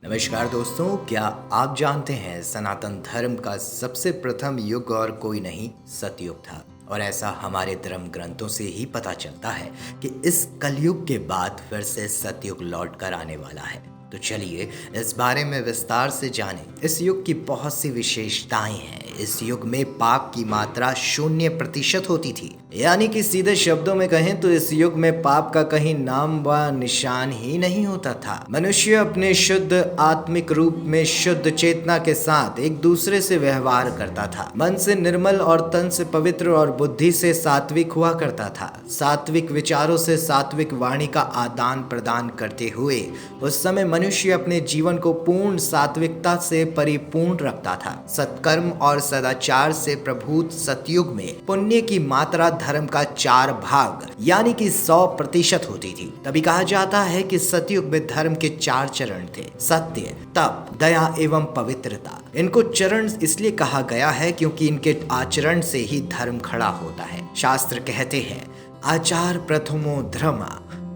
नमस्कार दोस्तों, क्या आप जानते हैं सनातन धर्म का सबसे प्रथम युग और कोई नहीं सतयुग था। और ऐसा हमारे धर्म ग्रंथों से ही पता चलता है कि इस कलयुग के बाद फिर से सतयुग लौट कर आने वाला है। तो चलिए इस बारे में विस्तार से जानें। इस युग की बहुत सी विशेषताएं हैं। इस युग में पाप की मात्रा 0% होती थी, यानी कि सीधे शब्दों में कहें तो इस युग में पाप का कहीं नाम व निशान ही नहीं होता था। मनुष्य अपने शुद्ध आत्मिक रूप में शुद्ध चेतना के साथ एक दूसरे से व्यवहार करता था। मन से निर्मल और तन से पवित्र और बुद्धि से सात्विक हुआ करता था। सात्विक विचारों से सात्विक वाणी का आदान प्रदान करते हुए उस समय मनुष्य अपने जीवन को पूर्ण सात्विकता से परिपूर्ण रखता था। सत्कर्म और सदाचार से प्रभुत सतयुग में पुण्य की मात्रा धर्म का 4 भाग यानी कि 100% होती थी। तभी कहा जाता है कि सतयुग में धर्म के 4 चरण थे: सत्य, तप, दया एवं पवित्रता। इनको चरण इसलिए कहा गया है क्योंकि इनके आचरण से ही धर्म खड़ा होता है। शास्त्र कहते हैं आचार प्रथमो धर्म,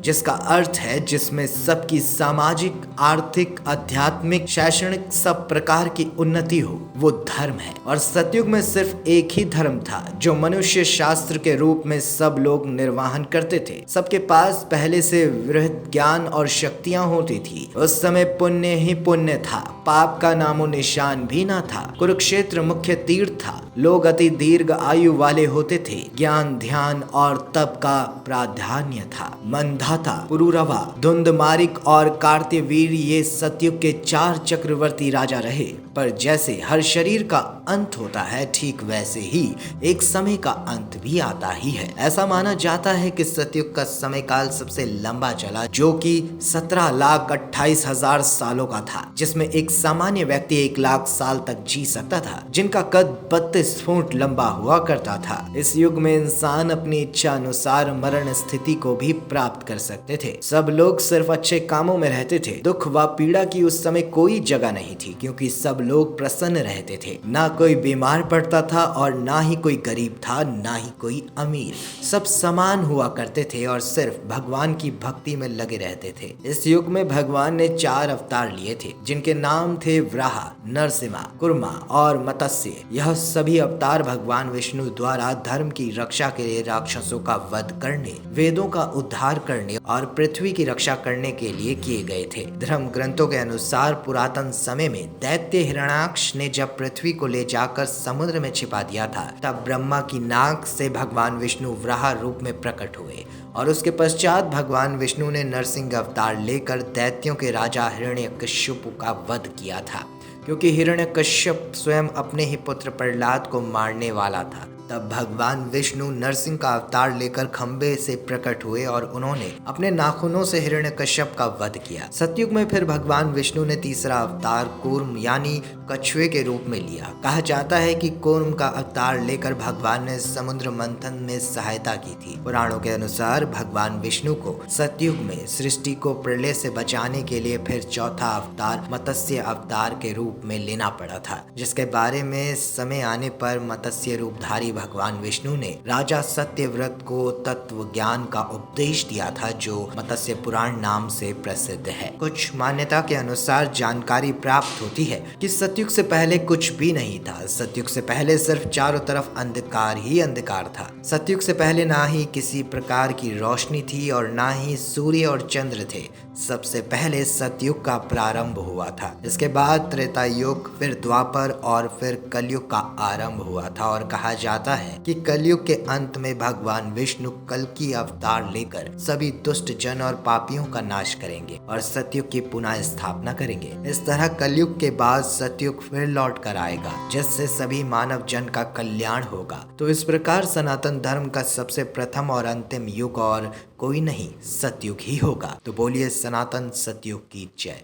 जिसका अर्थ है जिसमें सबकी सामाजिक, आर्थिक, आध्यात्मिक, शैक्षणिक सब प्रकार की उन्नति हो, वो धर्म है। और सतयुग में सिर्फ एक ही धर्म था जो मनुष्य शास्त्र के रूप में सब लोग निर्वाहन करते थे। सबके पास पहले से वृहत ज्ञान और शक्तियां होती थी। उस समय पुण्य ही पुण्य था, पाप का नामो निशान भी न था। कुरुक्षेत्र मुख्य तीर्थ था। लोग अति दीर्घ आयु वाले होते थे। ज्ञान, ध्यान और तप का प्राधान्य था। मंधाता, पुरुरवा, धुंधमारिक और कार्त्यवीर ये सतयुग के 4 चक्रवर्ती राजा रहे। पर जैसे हर शरीर का अंत होता है, ठीक वैसे ही एक समय का अंत भी आता ही है। ऐसा माना जाता है कि सतयुग का समय काल सबसे लंबा चला, जो कि 17,28,000 सालों का था, जिसमें एक सामान्य व्यक्ति 1,00,000 साल तक जी सकता था, जिनका कद 32 फुट लंबा हुआ करता था। इस युग में इंसान अपनी इच्छा अनुसार मरण स्थिति को भी प्राप्त कर सकते थे। सब लोग सिर्फ अच्छे कामों में रहते थे। दुख व पीड़ा की उस समय कोई जगह नहीं थी, क्योंकि सब लोग प्रसन्न रहते थे। ना कोई बीमार पड़ता था और ना ही कोई गरीब था, ना ही कोई अमीर। सब समान हुआ करते थे और सिर्फ भगवान की भक्ति में लगे रहते थे। इस युग में भगवान ने 4 अवतार लिए थे, जिनके नाम थे वराह, नरसिम्हा, कूर्मा और मत्स्य। यह सभी अवतार भगवान विष्णु द्वारा धर्म की रक्षा के लिए राक्षसों का वध करने, वेदों का उद्धार करने और पृथ्वी की रक्षा करने के लिए किए गए थे। धर्म ग्रंथों के अनुसार पुरातन समय में दैत्य हिरण्याक्ष ने जब पृथ्वी को ले जाकर समुद्र में छिपा दिया था, तब ब्रह्मा की नाक से भगवान विष्णु वराह रूप में प्रकट हुए और उसके पश्चात भगवान विष्णु ने नरसिंह अवतार लेकर दैत्यों के राजा हिरण्यकश्यप का वध किया था, क्योंकि हिरण्यकश्यप स्वयं अपने ही पुत्र प्रहलाद को मारने वाला था। तब भगवान विष्णु नरसिंह का अवतार लेकर खंबे से प्रकट हुए और उन्होंने अपने नाखूनों से हिरण्यकश्यप का वध किया। सतयुग में फिर भगवान विष्णु ने तीसरा अवतार कूर्म यानी कछुए के रूप में लिया। कहा जाता है कि कूर्म का अवतार लेकर भगवान ने समुद्र मंथन में सहायता की थी। पुराणों के अनुसार भगवान विष्णु को सतयुग में सृष्टि को प्रलय से बचाने के लिए फिर चौथा अवतार मत्स्य अवतार के रूप में लेना पड़ा था, जिसके बारे में समय आने पर मत्स्य रूपधारी भगवान विष्णु ने राजा सत्यव्रत को तत्व ज्ञान का उपदेश दिया था, जो मत्स्य पुराण नाम से प्रसिद्ध है। कुछ मान्यता के अनुसार जानकारी प्राप्त होती है कि सतयुग से पहले कुछ भी नहीं था। सतयुग से पहले सिर्फ चारों तरफ अंधकार ही अंधकार था। सतयुग से पहले ना ही किसी प्रकार की रोशनी थी और ना ही सूर्य और चंद्र थे। सबसे पहले सतयुग का प्रारंभ हुआ था। इसके बाद त्रेता युग, फिर द्वापर और फिर कलयुग का आरंभ हुआ था। और कहा जाता है कि कलयुग के अंत में भगवान विष्णु कल्कि अवतार लेकर सभी दुष्ट जन और पापियों का नाश करेंगे और सतयुग की पुनः स्थापना करेंगे। इस तरह कलयुग के बाद सतयुग फिर लौट कर आएगा, जिससे सभी मानव जन का कल्याण होगा। तो इस प्रकार सनातन धर्म का सबसे प्रथम और अंतिम युग और कोई नहीं सतयुग ही होगा। तो बोलिए सनातन सतयुग की जय।